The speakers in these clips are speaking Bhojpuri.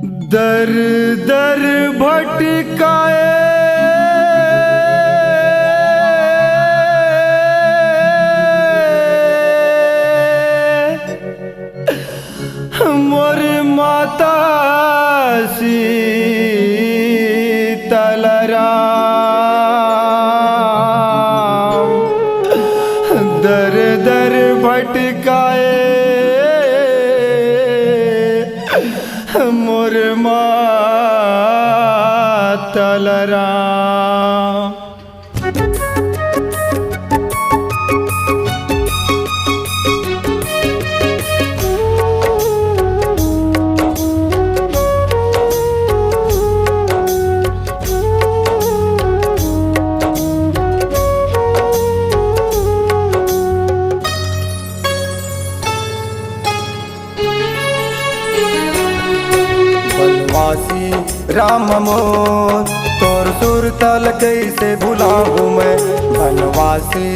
दर दर भटकाए मोर माता शीतल राम। दर दर भटकाए मोर मातल राम। वनवासी राम मोर तोर सुरतल कैसे भुलाऊं मैं। वनवासी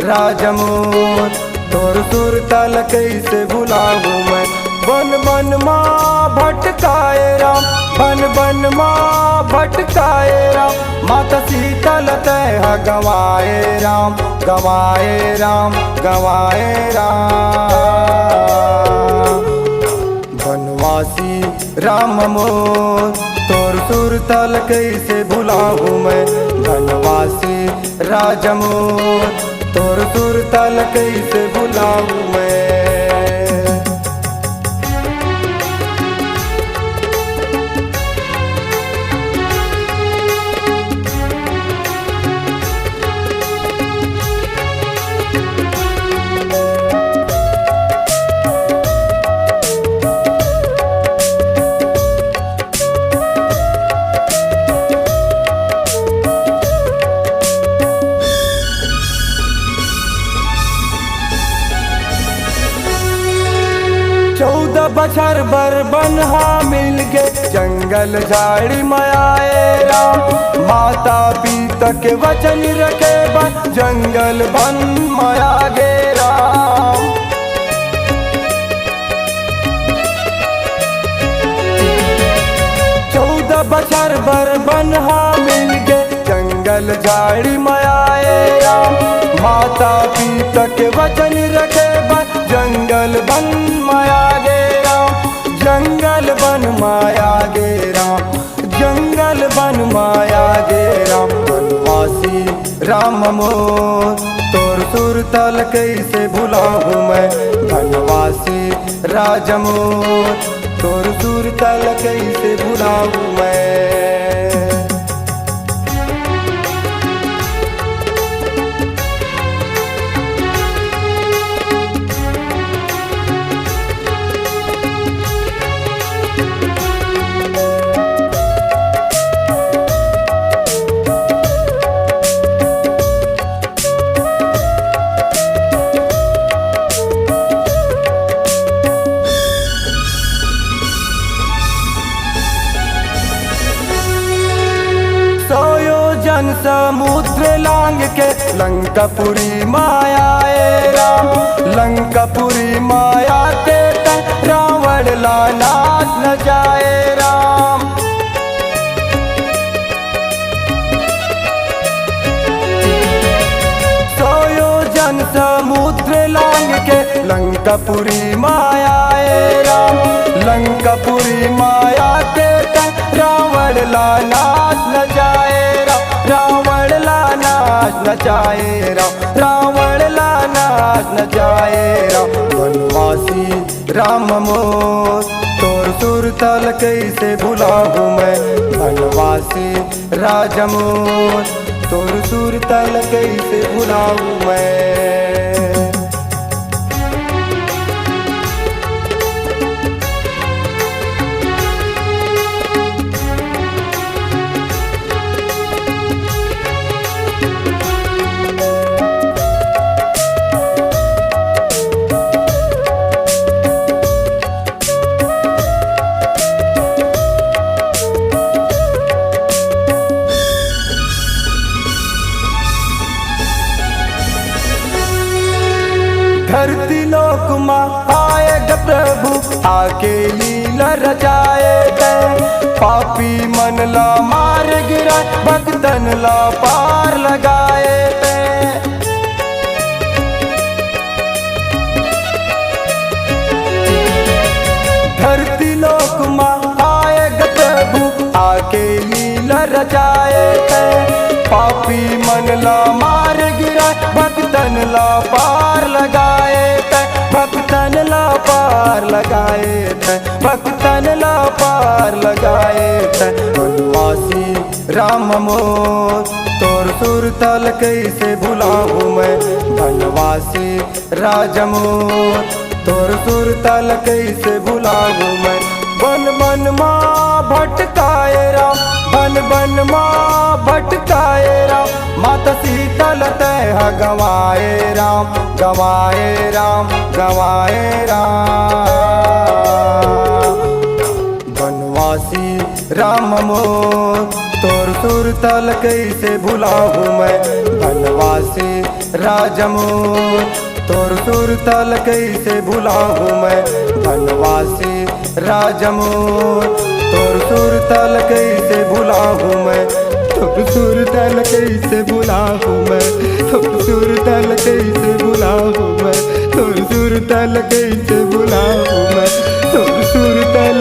राज मोर तोर सुरतल कैसे भुलाऊं मैं। बन बन माँ भटकाए राम, बन बन माँ भटकाए राम। माता शीतल तह गवाए राम, गवाए राम, गवाए राम। वनवासी राम मोर तोर सुरतल कैसे भुलाऊं मैं। वनवासी राज मोर तोर सुरतल कैसे भुलाऊं मैं। चौदह बछर बर बनहा मिल गे जंगल झाड़ी मायाए राम। माता पिता के वचन रखे बन जंगल बन माया गे राम। चौदह बछर बर बनहा मिल गे जंगल झाड़ी मायाए राम। माता पिता के वचन रखे बन जंगल बन माया गे राम। जंगल बन माया गे राम, जंगल बन माया गे राम। वनवासी राम मोर तोर सुरतल कैसे भुलाऊं मैं। वनवासी राज मोर तोर सुरतल कैसे भुलाऊं मैं। जन समुद्र लांग के लंकापुरी मायाए राम। लंकापुरी माया के रावण लानाथ न जाए राम। सोयो जन समुद्र लांग के लंकापुरी मायाए राम। लंकापुरी माया के रावण लानाथ न जाए राम। रावण लानाश न जाए राम, रावण लानाश न जाए राम। वनवासी राम मोर तोर सुरतल कैसे भुलाऊं मैं। वनवासी राज मोर तोर सुरतल कैसे भुलाऊं मैं। रचाए थे पापी मन ला मार गिरा भक्तन ला पार लगाए थे धरती लोक माँ आए प्रभु आके लीला रचाए थे पापी मन ला मार गिरा भक्तन ला पार लगाए थे भक्तन ला पार लगाए थे भक्तन ला पार लगाए थे वनवासी राम मोर तोर सुर तल कैसे भुलाऊं मैं वनवासी राजमोर तोर सुर तल कैसे भुलाऊं मैं बन बन माँ भटकाए राम बन बन माँ भटकाए राम माता सीतल तय गवाए राम गवाए राम गवाए राम वनवासी राम मोर तोर सुर तल कैसे भुलाऊं मैं वनवासी राजमोर तोर सुर तल कैसे भुलाऊं मैं वनवासी राजमोर तोर सुर तल कैसे भुलाऊं मैं तोर सुर तल कैसे भुलाऊं मैं तोर सुर तल कैसे भुलाऊं मैं तोर सुर तल कैसे भुलाऊं मैं तोर सुर तल